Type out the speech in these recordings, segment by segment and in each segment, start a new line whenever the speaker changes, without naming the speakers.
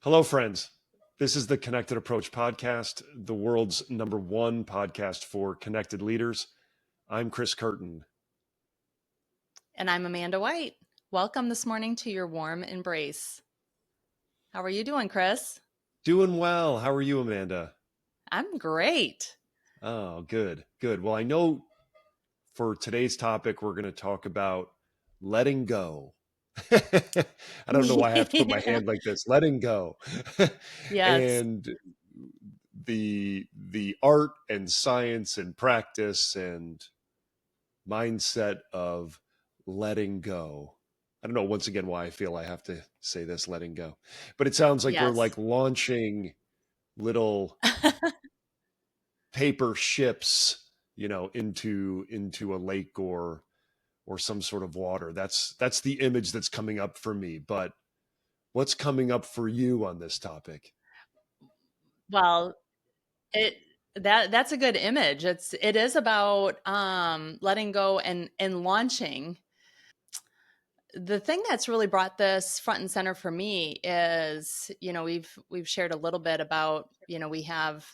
Hello, friends. This is the Connected Approach podcast, the world's number one podcast for connected leaders. I'm Chris Curtin.
And I'm Amanda White. Welcome this morning to your warm embrace. How are you doing, Chris?
Doing well. How are you, Amanda?
I'm great.
Oh, good, good. Well, I know for today's topic, we're going to talk about letting go. I don't know why I have to put my hand like this. Letting go.
Yes.
And the art and science and practice and mindset of letting go. I don't know once again why I feel I have to say this letting go. But it sounds like we're
Yes.
like launching little paper ships, into a lake or some sort of water. That's the image that's coming up for me. But what's coming up for you on this topic?
Well, it that's a good image. It is about letting go and launching. The thing that's really brought this front and center for me is, we've shared a little bit about, we have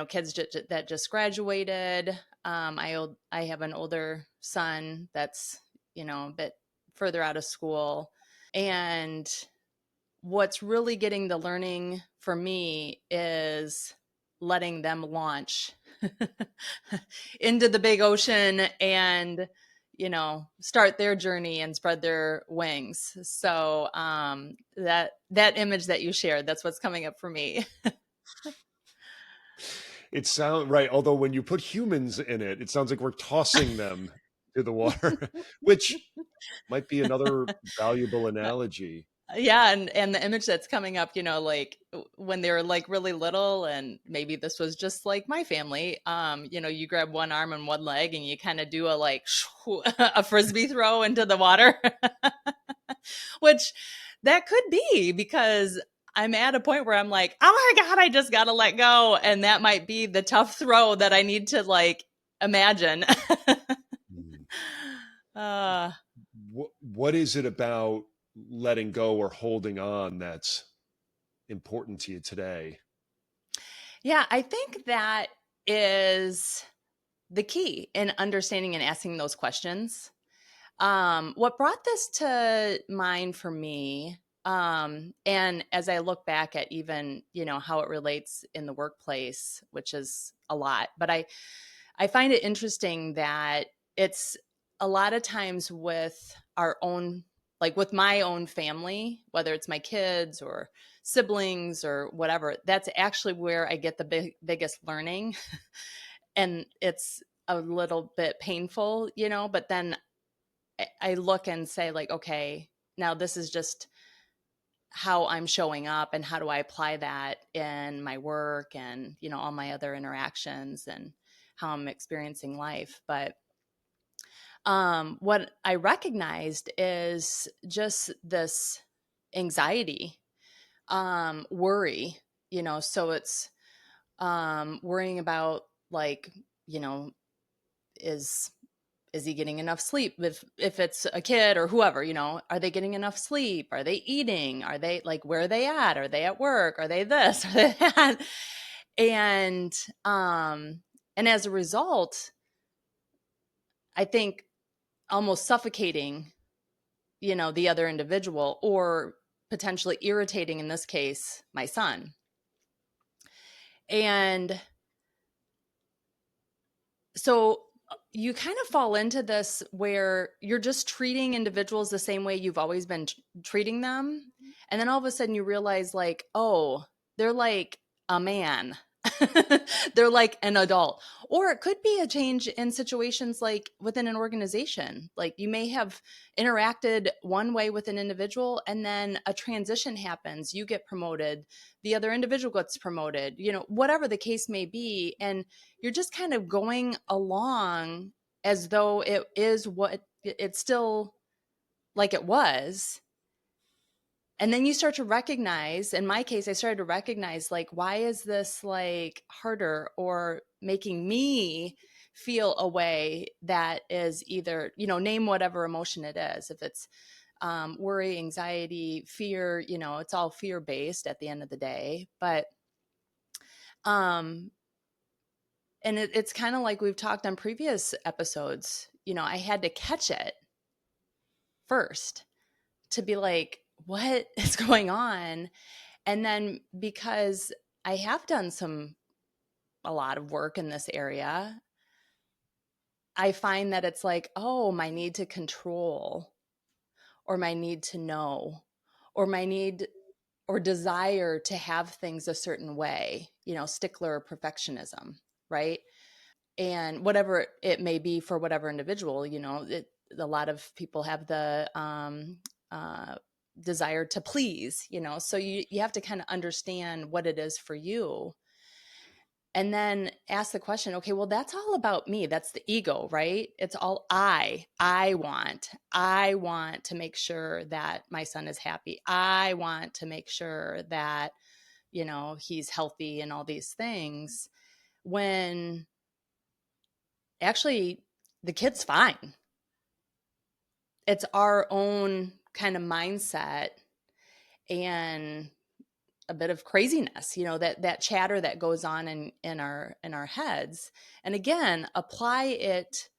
kids that just graduated. I have an older son that's a bit further out of school, and what's really getting the learning for me is letting them launch into the big ocean and start their journey and spread their wings. So that image that you shared, that's what's coming up for me.
It sounds right. Although when you put humans in it, it sounds like we're tossing them to the water, which might be another valuable analogy.
Yeah, and the image that's coming up, like when they were like really little, and maybe this was just like my family. You grab one arm and one leg, and you kind of do a like a frisbee throw into the water, which that could be because I'm at a point where I'm like, oh my god, I just gotta let go, and that might be the tough throw that I need to like imagine.
Hmm.
uh,
What is it about letting go or holding on that's important to you today?
yeah, I think that is the key in understanding and asking those questions. What brought this to mind for me, and as I look back at even how it relates in the workplace, which is a lot, but I find it interesting that it's a lot of times with our own, like with my own family, whether it's my kids or siblings or whatever, that's actually where I get the biggest learning. And it's a little bit painful, but then I look and say, like, okay, now this is just how I'm showing up, and how do I apply that in my work and, all my other interactions and how I'm experiencing life. But what I recognized is just this anxiety, worry, so it's worrying about, like, you know, is is he getting enough sleep? If it's a kid or whoever, are they getting enough sleep? Are they eating? Are they, like, where are they at? Are they at work? Are they this? Are they that? And um and as a result, I think almost suffocating, the other individual, or potentially irritating, in this case, my son. And so you kind of fall into this where you're just treating individuals the same way you've always been treating them. And then all of a sudden you realize, like, oh, they're like a man. They're like an adult. Or it could be a change in situations like within an organization. Like, you may have interacted one way with an individual, and then a transition happens. You get promoted, the other individual gets promoted, whatever the case may be. And you're just kind of going along as though it is what it's still like it was. And then you start to recognize, in my case, I started to recognize, like, why is this like harder or making me feel a way that is either, name whatever emotion it is. If it's Worry, anxiety, fear, it's all fear based at the end of the day. But, um, and it's kind of like we've talked on previous episodes, I had to catch it first to be like, what is going on? And then because I have done a lot of work in this area, I find that it's like, oh, my need to control, or my need to know, or my need or desire to have things a certain way, stickler perfectionism, right? And whatever it may be for whatever individual, a lot of people have the uh, desire to please, so you have to kind of understand what it is for you, and then ask the question, okay, well, that's all about me. That's the ego, right? It's all I want to make sure that my son is happy. I want to make sure that he's healthy and all these things, when actually the kid's fine. It's our own kind of mindset and a bit of craziness, that chatter that goes on in our heads. And again, apply it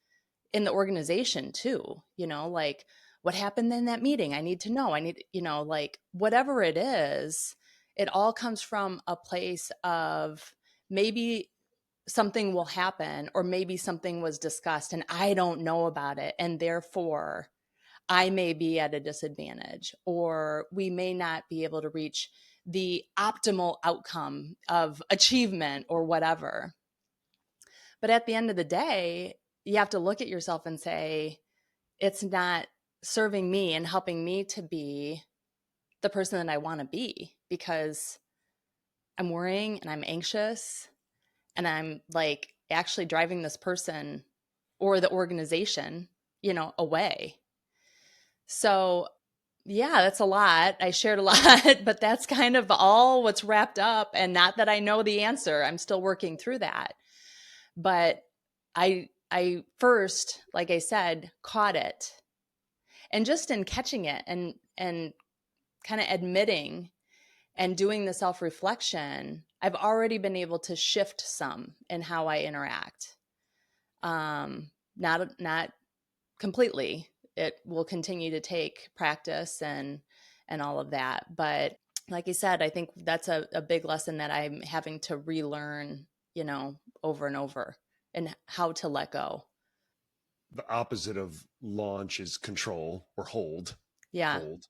in the organization too, like, what happened in that meeting? I need to know. I need, like, whatever it is, it all comes from a place of, maybe something will happen, or maybe something was discussed and I don't know about it, and therefore I may be at a disadvantage, or we may not be able to reach the optimal outcome of achievement or whatever. But at the end of the day, you have to look at yourself and say, it's not serving me and helping me to be the person that I want to be, because I'm worrying and I'm anxious, and I'm like actually driving this person or the organization, away. So, yeah, that's a lot. I shared a lot, but that's kind of all what's wrapped up. And not that I know the answer, I'm still working through that. But I first, like I said, caught it. And just in catching it and kind of admitting and doing the self-reflection, I've already been able to shift some in how I interact. Not completely. It will continue to take practice and all of that. But like I said, I think that's a big lesson that I'm having to relearn, over and over, and how to let go.
The opposite of launch is control or hold.
Yeah.
Hold,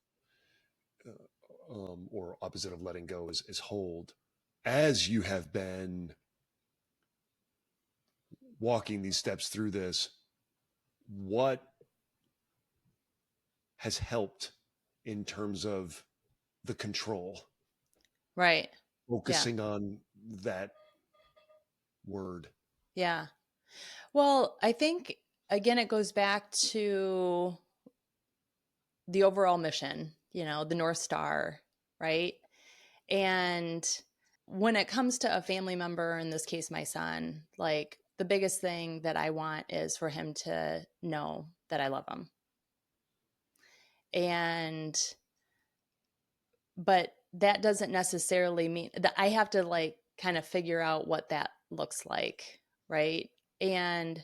or opposite of letting go is hold. As you have been walking these steps through this, what has helped in terms of the control,
Right. Yeah.
focusing on that word?
Yeah. Well, I think, again, it goes back to the overall mission, the North Star, right? And when it comes to a family member, in this case, my son, like, the biggest thing that I want is for him to know that I love him. And, but that doesn't necessarily mean that I have to, like, kind of figure out what that looks like. Right. And,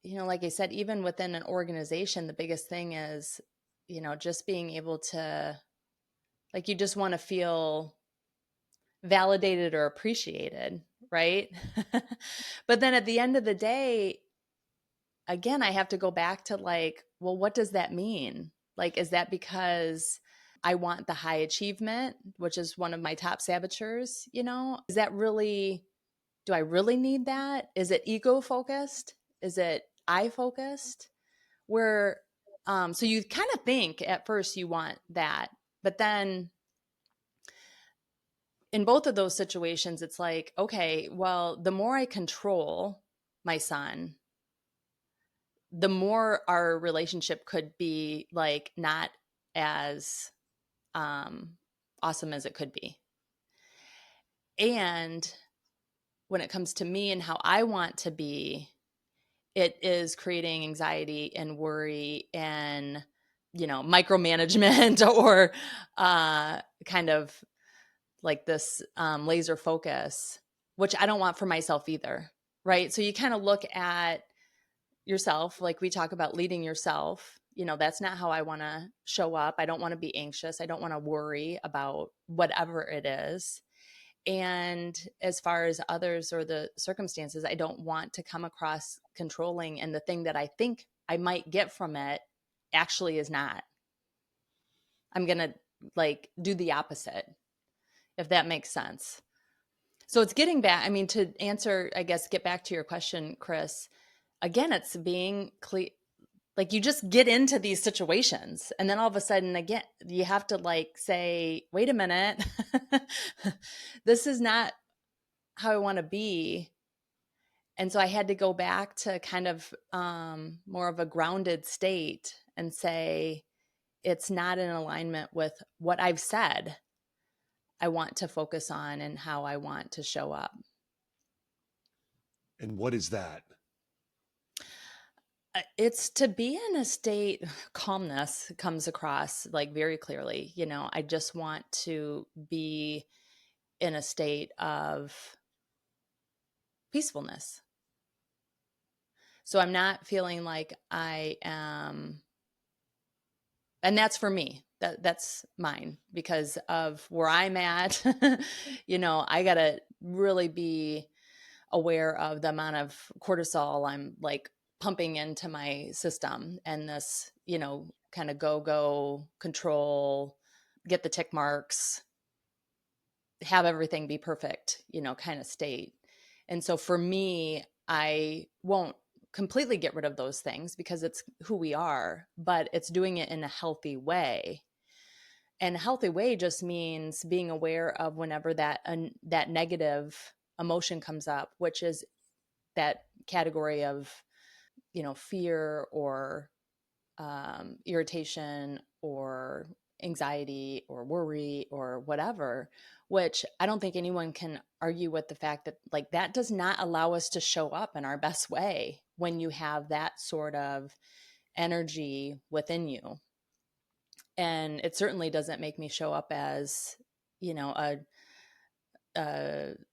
like I said, even within an organization, the biggest thing is, just being able to, like, you just want to feel validated or appreciated, right? But then at the end of the day, again, I have to go back to, like, well, what does that mean? Like, is that because I want the high achievement, which is one of my top saboteurs? Is that really, do I really need that? Is it ego focused? Is it I focused? Where, so you kind of think at first you want that, but then in both of those situations, it's like, okay, well, the more I control my son, the more our relationship could be, like, not as um, awesome as it could be. And when it comes to me and how I want to be, it is creating anxiety and worry and micromanagement or kind of like this laser focus, which I don't want for myself either. Right. So you kind of look at yourself, like we talk about leading yourself. That's not how I want to show up. I don't want to be anxious. I don't want to worry about whatever it is. And as far as others or the circumstances, I don't want to come across controlling. And the thing that I think I might get from it actually is not. I'm going to like do the opposite, if that makes sense. So it's getting back, I mean, to answer, I guess, get back to your question, Chris. Again, it's being clear. Like you just get into these situations and then all of a sudden, again, you have to like say, wait a minute, this is not how I want to be. And so I had to go back to kind of more of a grounded state and say, it's not in alignment with what I've said I want to focus on and how I want to show up.
And what is that?
It's to be in a state, calmness comes across like very clearly. I just want to be in a state of peacefulness. So I'm not feeling like I am, and that's for me. That's mine because of where I'm at. I got to really be aware of the amount of cortisol I'm like pumping into my system and this, kind of go control, get the tick marks, have everything be perfect, kind of state. And so for me, I won't completely get rid of those things because it's who we are, but it's doing it in a healthy way. And a healthy way just means being aware of whenever that negative emotion comes up, which is that category of fear or irritation or anxiety or worry or whatever, which I don't think anyone can argue with the fact that like that does not allow us to show up in our best way when you have that sort of energy within you. And it certainly doesn't make me show up as a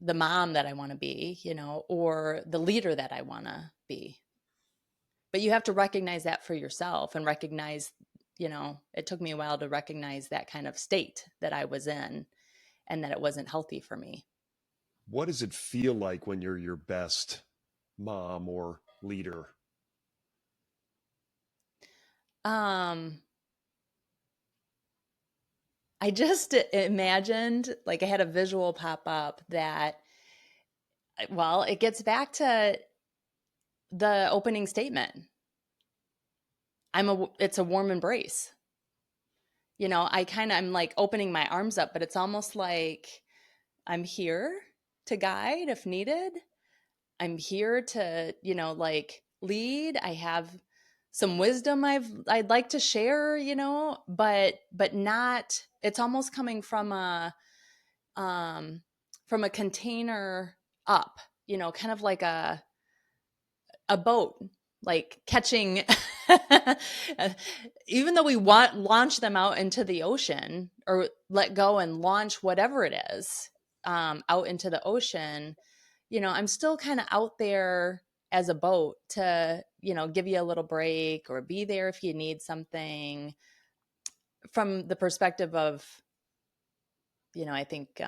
the mom that I want to be, or the leader that I want to be. But you have to recognize that for yourself and recognize, it took me a while to recognize that kind of state that I was in and that it wasn't healthy for me.
What does it feel like when you're your best mom or leader?
Um, I just imagined, like I had a visual pop up that, well, it gets back to the opening statement. It's a warm embrace. I'm like opening my arms up, but it's almost like I'm here to guide if needed. I'm here to, like lead. I have some wisdom I'd like to share, but not, it's almost coming um from a container up, kind of like a boat, like catching even though we want launch them out into the ocean or let go and launch whatever it is out into the ocean, I'm still kind of out there as a boat to, give you a little break or be there if you need something from the perspective of, I think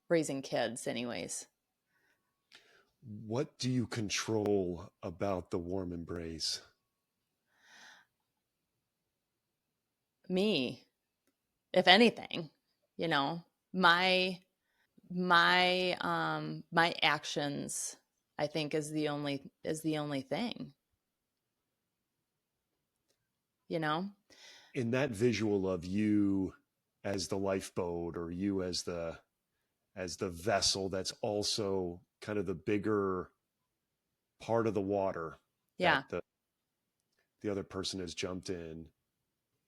raising kids anyways.
What do you control about the warm embrace?
Me, if anything, you know, my my actions, I think, is the only thing, you know?
In that visual of you as the lifeboat or you as the vessel that's also kind of the bigger part of the water that
Yeah.
the other person has jumped in,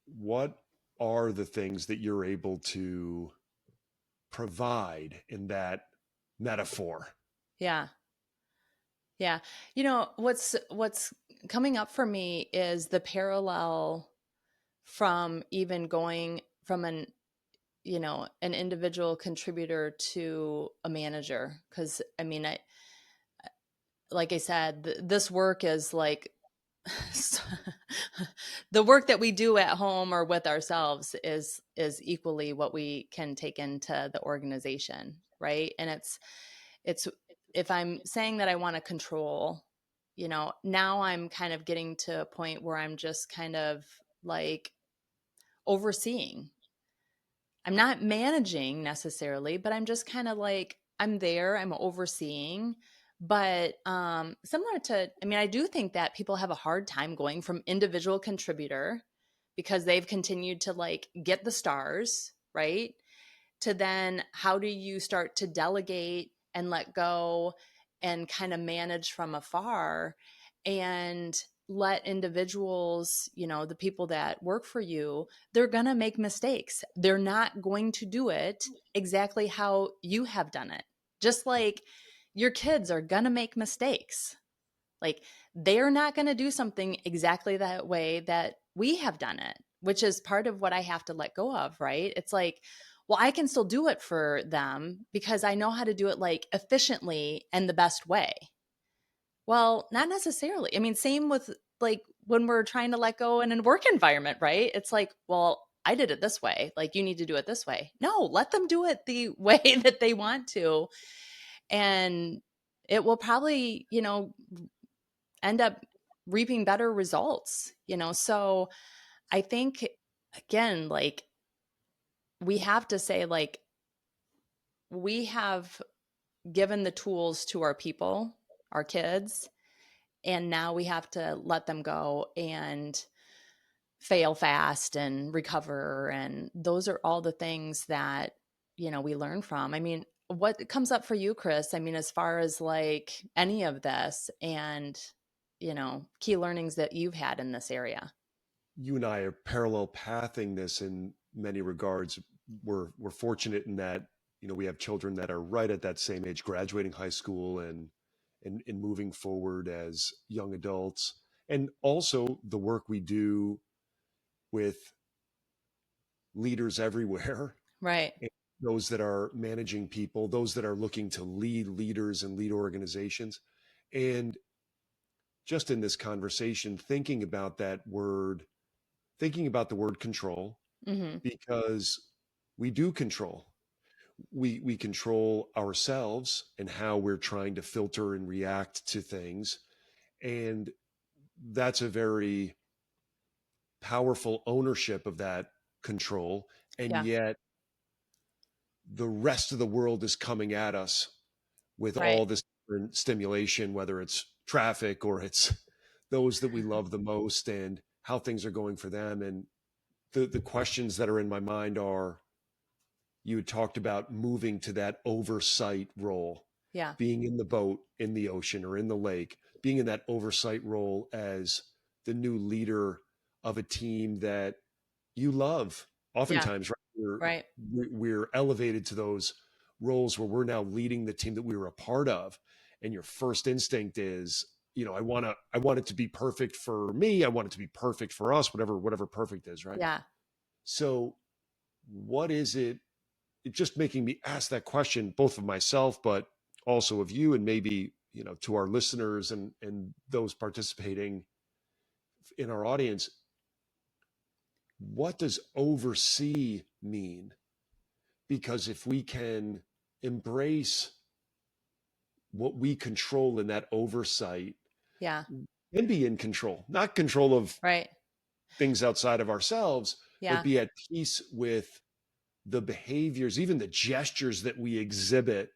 what are the things that you're able to provide in that metaphor?
Yeah. Yeah. What's coming up for me is the parallel from even going from an individual contributor to a manager. Because I mean, like I said, this work is like the work that we do at home or with ourselves is equally what we can take into the organization, right? And it's if I'm saying that I want to control, now I'm kind of getting to a point where I'm just kind of like overseeing. I'm not managing necessarily, but I'm just kind of like I'm there, I'm overseeing. But similar to, I mean, I do think that people have a hard time going from individual contributor because they've continued to like get the stars, right? To then how do you start to delegate and let go and kind of manage from afar and let individuals, the people that work for you, they're going to make mistakes. They're not going to do it exactly how you have done it. Just like your kids are going to make mistakes. Like they're not going to do something exactly that way that we have done it, which is part of what I have to let go of, right? It's like, well, I can still do it for them because I know how to do it like efficiently and the best way. Well, not necessarily. I mean, same with like when we're trying to let go in a work environment, right? It's like, well, I did it this way. Like you need to do it this way. No, let them do it the way that they want to. And it will probably, end up reaping better results. So I think, again, like we have to say, like, we have given the tools to our people, our kids, and now we have to let them go and fail fast and recover. And those are all the things that, we learn from. I mean, what comes up for you, Chris? I mean, as far as like any of this and, key learnings that you've had in this area.
You and I are parallel pathing this in many regards. We're fortunate in that we have children that are right at that same age, graduating high school and moving forward as young adults, and also the work we do with leaders everywhere,
Right.
and those that are managing people, those that are looking to lead leaders and lead organizations, and just in this conversation, thinking about the word control,
Hmm.
because we do control. We control ourselves and how we're trying to filter and react to things. And that's a very powerful ownership of that control. And
Yeah.
yet the rest of the world is coming at us with
Right.
all this different stimulation, whether it's traffic or it's those that we love the most and how things are going for them. And the questions that are in my mind are, you had talked about moving to that oversight role,
Yeah.
being in the boat in the ocean or in the lake, being in that oversight role as the new leader of a team that you love.
Yeah.
Oftentimes, right,
Right.
we're elevated to those roles where we're now leading the team that we were a part of, and your first instinct is, I want it to be perfect for me. I want it to be perfect for us. Whatever perfect is, right?
Yeah.
So, what is it? It's just making me ask that question, both of myself, but also of you, and maybe to our listeners and those participating in our audience. What does oversee mean? Because if we can embrace what we control in that oversight
Yeah.
and be in control, not control of
Right.
things outside of ourselves, but
Yeah.
be at peace with the behaviors, even the gestures that we exhibit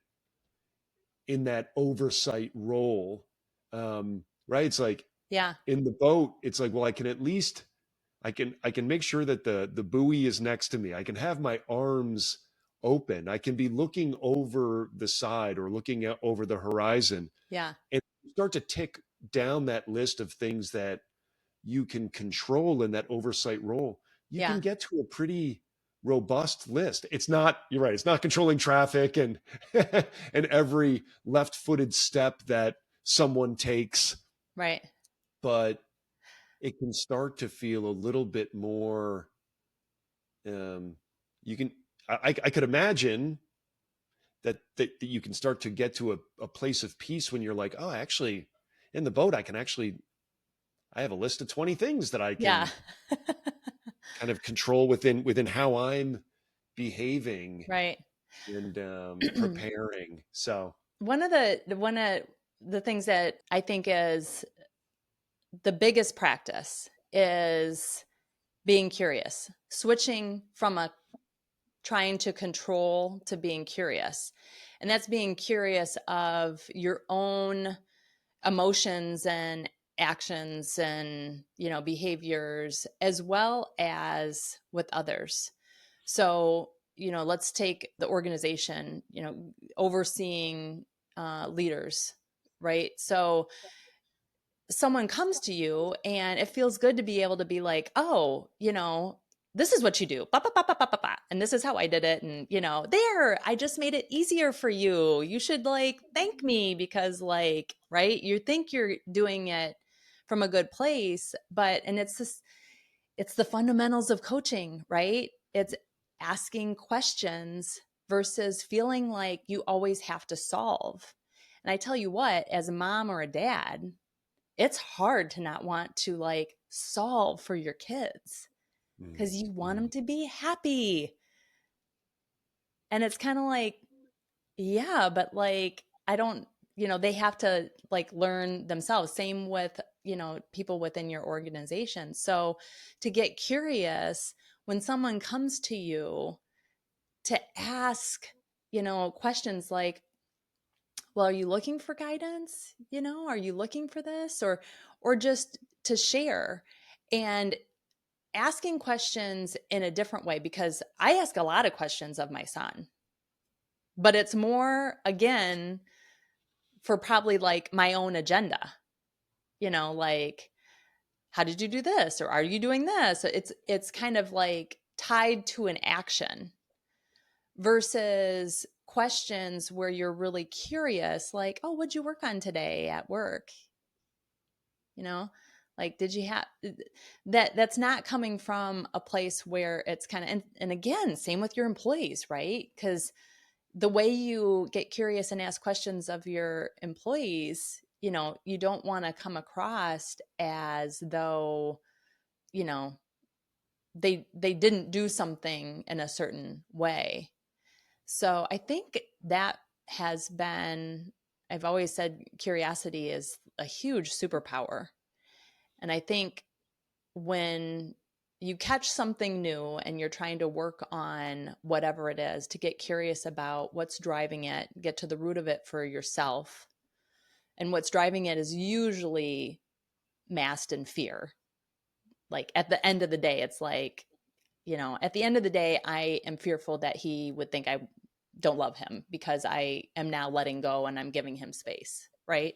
in that oversight role. Right? It's like
Yeah.
in the boat, it's like, well, I can at least I can make sure that the buoy is next to me. I can have my arms open. I can be looking over the side or looking out over the horizon
Yeah.
and start to tick down that list of things that you can control in that oversight role. You can
Yeah.
get to a pretty robust list. It's not, you're right, it's not controlling traffic and and every left-footed step that someone takes,
Right.
but it can start to feel a little bit more um, you can, I could imagine that you can start to get to a place of peace when you're like, oh, actually, in the boat, I have a list of 20 things that I
Yeah.
can kind of control within how I'm behaving
Right.
and preparing. So,
One of the things that I think is the biggest practice is being curious, switching from a trying to control to being curious. And that's being curious of your own emotions and actions and, behaviors as well as with others. So, let's take the organization, overseeing leaders, right? So someone comes to you and it feels good to be able to be like, oh, this is what you do. Ba, ba, ba, ba, ba, ba, ba. And this is how I did it. And, there, I just made it easier for you. You should like thank me because, like, right? You think you're doing it from a good place, and it's the fundamentals of coaching, right? It's asking questions versus feeling like you always have to solve. And I tell you what, as a mom or a dad, it's hard to not want to like solve for your kids
mm,
because you want them
mm,
to be happy. And it's kind of like, yeah, but like, I don't, they have to like learn themselves. Same with, people within your organization. So to get curious when someone comes to you to ask, questions like, well, are you looking for guidance? Are you looking for this or just to share? And asking questions in a different way because I ask a lot of questions of my son, but it's more again for probably like my own agenda, like how did you do this or are you doing this? It's kind of like tied to an action versus questions where you're really curious like, oh, what'd you work on today at work? you know like did you have that's not coming from a place where it's kind of and again same with your employees, right? Because the way you get curious and ask questions of your employees, you don't want to come across as though you know they didn't do something in a certain way. So I think that has been, I've always said curiosity is a huge superpower. And I think when you catch something new and you're trying to work on whatever it is, to get curious about what's driving it, get to the root of it for yourself. And what's driving it is usually masked in fear. Like at the end of the day, it's like, at the end of the day, I am fearful that he would think I don't love him because I am now letting go and I'm giving him space, right?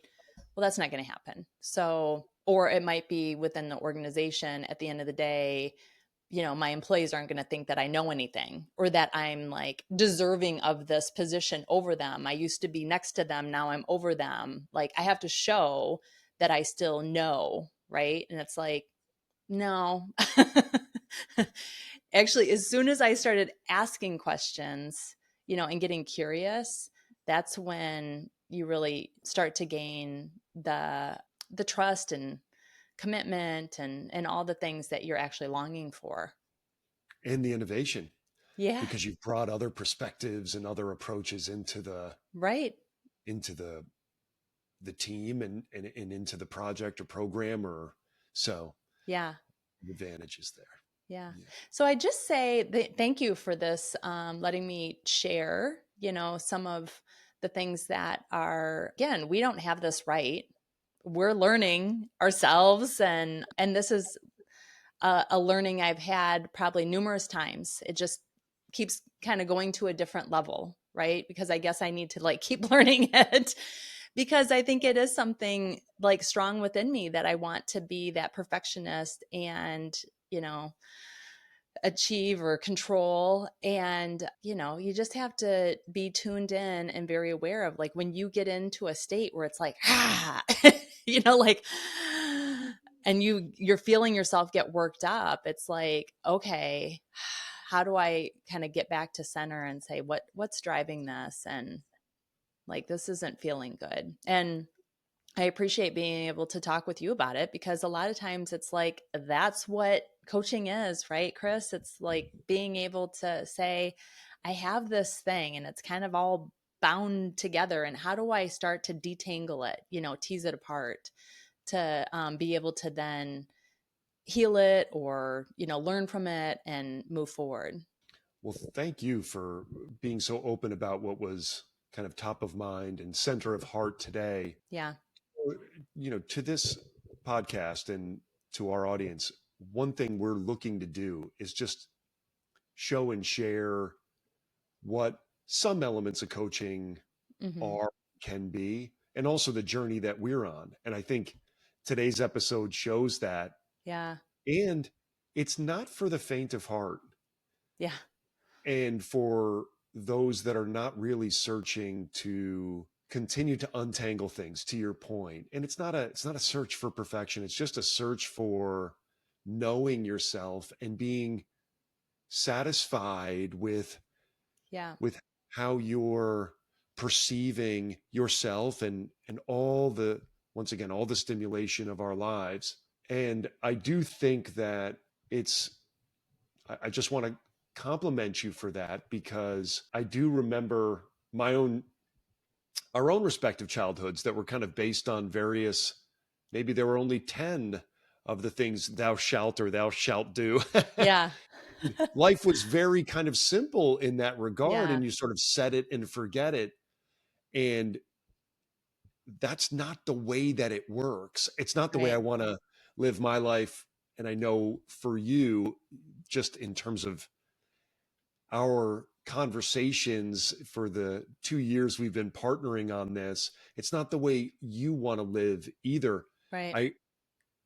Well, that's not going to happen. So, or it might be within the organization at the end of the day, my employees aren't going to think that I know anything or that I'm like deserving of this position over them. I used to be next to them. Now I'm over them. Like I have to show that I still know. Right. And it's like, no. Actually, as soon as I started asking questions, and getting curious, that's when you really start to gain the trust and commitment and all the things that you're actually longing for.
and the innovation
Yeah,
because you've brought other perspectives and other approaches
right.
into the team and into the project or program or so
Yeah.
the advantage is there.
Yeah.
Yeah.
So I just say thank you for this, letting me share, some of the things that are, again, we don't have this right. We're learning ourselves and this is a learning I've had probably numerous times. It just keeps kind of going to a different level, right? Because I guess I need to like keep learning it because I think it is something like strong within me that I want to be that perfectionist and, you know, achieve or control. And you just have to be tuned in and very aware of like when you get into a state where it's like like and you're feeling yourself get worked up, it's like, okay, how do I kind of get back to center and say what's driving this, and like this isn't feeling good. And I appreciate being able to talk with you about it, because a lot of times it's like that's what coaching is, right, Chris? It's like being able to say, I have this thing and it's kind of all bound together. And how do I start to detangle it, tease it apart to be able to then heal it or, learn from it and move forward?
Well, thank you for being so open about what was kind of top of mind and center of heart today.
Yeah.
To this podcast and to our audience, one thing we're looking to do is just show and share what some elements of coaching
Hmm.
are, can be, and also the journey that we're on. And I think today's episode shows that.
Yeah.
And it's not for the faint of heart.
Yeah.
And for those that are not really searching to continue to untangle things, to your point. And it's not a search for perfection. It's just a search for knowing yourself and being satisfied
Yeah.
with how you're perceiving yourself and all the, once again, all the stimulation of our lives. And I do think that it's, I just want to compliment you for that, because I do remember our own respective childhoods that were kind of based on various, maybe there were only 10 of the things thou shalt or thou shalt do.
Yeah.
Life was very kind of simple in that regard,
Yeah.
and you sort of set it and forget it. And that's not the way that it works. It's not the way I
Right.
want to live my life. And I know for you, just in terms of our conversations for the 2 years we've been partnering on this, it's not the way you want to live either.
Right.
I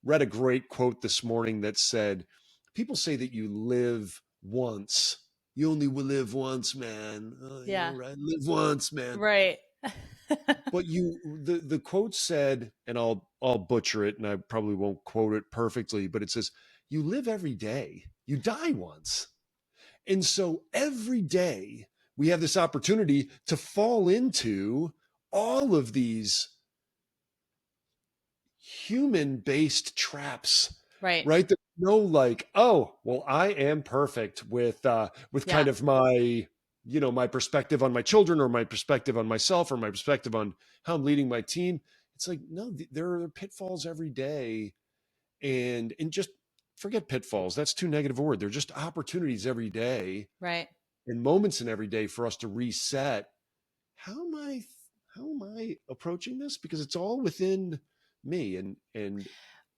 read a great quote this morning that said, people say that you live once. You only will live once, man. Oh, yeah,
Yeah.
right. Live once, man.
Right.
But the quote said, and I'll butcher it and I probably won't quote it perfectly, but it says, you live every day, you die once. And so every day we have this opportunity to fall into all of these human based traps,
Right.
right? There's no like, oh, well, I am perfect with kind
Yeah.
of my, my perspective on my children or my perspective on myself or my perspective on how I'm leading my team. It's like, no, there are pitfalls every day, and just forget pitfalls. That's too negative a word. They're just opportunities every day
Right.
and moments in every day for us to reset. How am I how am I approaching this? Because it's all within me, and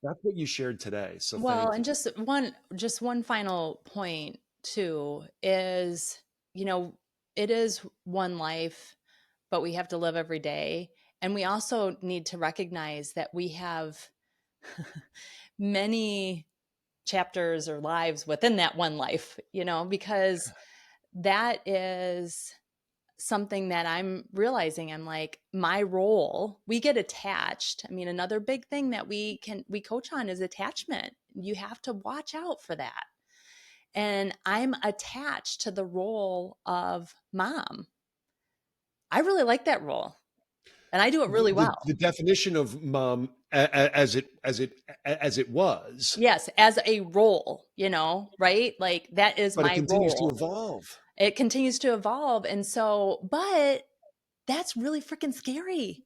that's what you shared today. So
Well,
thank
and
you.
just one final point too is, you know, it is one life, but we have to live every day. And we also need to recognize that we have many chapters or lives within that one life, because that is something that I'm realizing. I'm like, my role, we get attached. I mean, another big thing that we coach on is attachment. You have to watch out for that. And I'm attached to the role of mom. I really like that role and I do it
The,
really
the,
well.
the definition of mom as it was,
Yes, as a role, right? Like that is
but it
my
continues to
role.
evolve.
It continues to evolve. And so, but that's really freaking scary.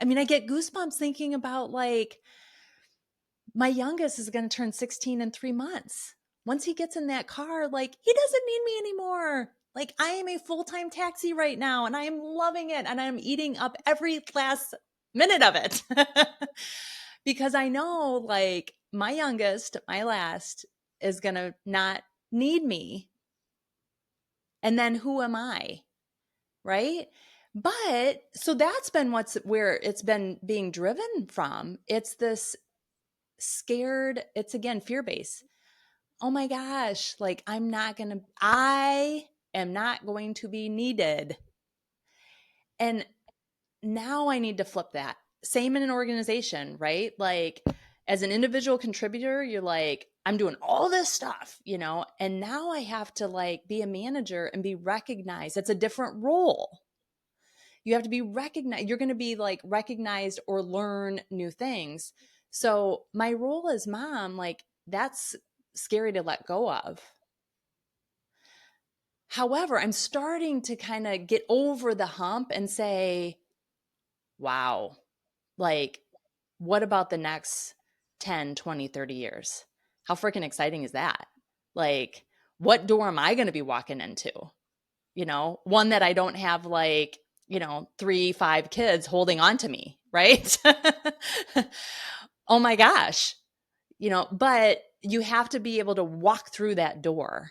I mean, I get goosebumps thinking about like my youngest is going to turn 16 in 3 months. Once he gets in that car, like he doesn't need me anymore. Like I am a full-time taxi right now and I am loving it and I'm eating up every last minute of it. Because I know like my youngest, my last is going to not need me. And then who am I? Right? But so that's been where it's been being driven from. It's this scared, it's again fear based. Oh my gosh, like I am not going to be needed. And now I need to flip that. Same in an organization, right? Like As an individual contributor, you're like, I'm doing all this stuff, and now I have to like be a manager and be recognized. It's a different role. You have to be recognized. You're going to be like recognized or learn new things. So my role as mom, like that's scary to let go of. However, I'm starting to kind of get over the hump and say, wow, like what about the next 10, 20, 30 years? How freaking exciting is that? Like, what door am I going to be walking into? One that I don't have like, 3, 5 kids holding on to me, right? Oh my gosh. But you have to be able to walk through that door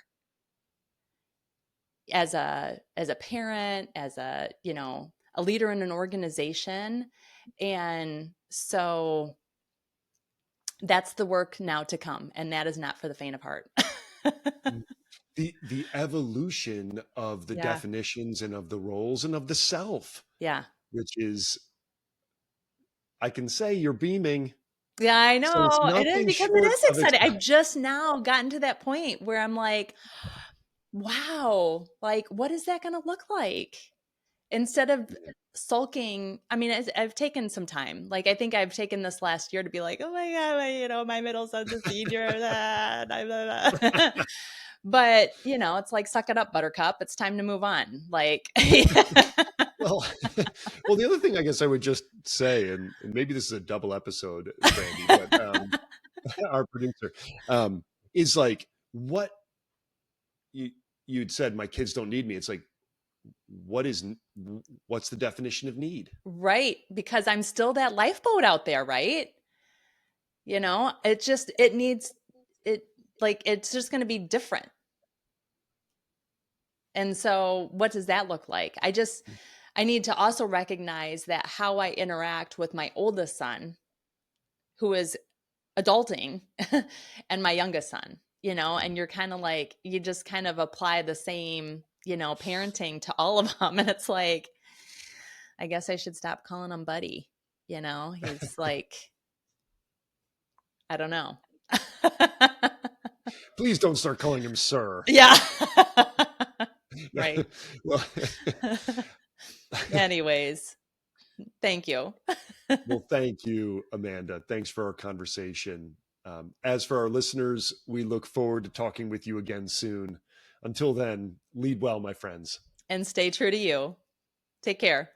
as a parent, as a leader in an organization. And so that's the work now to come, and that is not for the faint of heart.
The evolution of the
Yeah.
definitions and of the roles and of the self,
Yeah.
which is, I can say you're beaming.
Yeah, I
So it's
know. It is
nothing
because it
short
is
of
exciting. I've just now gotten to that point where I'm like, wow, like what is that going to look like? Instead of sulking, I mean, I've taken some time. Like, I think I've taken this last year to be like, oh my God, my middle son's a senior. Blah, blah, blah. But, it's like, suck it up, buttercup. It's time to move on. Like,
well, well, the other thing I guess I would just say, and maybe this is a double episode, Brandy, but our producer, is like what you you'd said. My kids don't need me. It's like what is what's the definition of need?
right. Because I'm still that lifeboat out there, right? It needs it, like, it's just going to be different. And so, what does that look like? I need to also recognize that how I interact with my oldest son, who is adulting, and my youngest son, and you're kind of like, you just kind of apply the same, parenting to all of them. And it's like, I guess I should stop calling him buddy. He's like, I don't know.
Please don't start calling him sir.
Yeah. Right.
Well,
Anyways, thank you.
well, thank you, Amanda. Thanks for our conversation. As for our listeners, we look forward to talking with you again soon. Until then, lead well, my friends.
And stay true to you. Take care.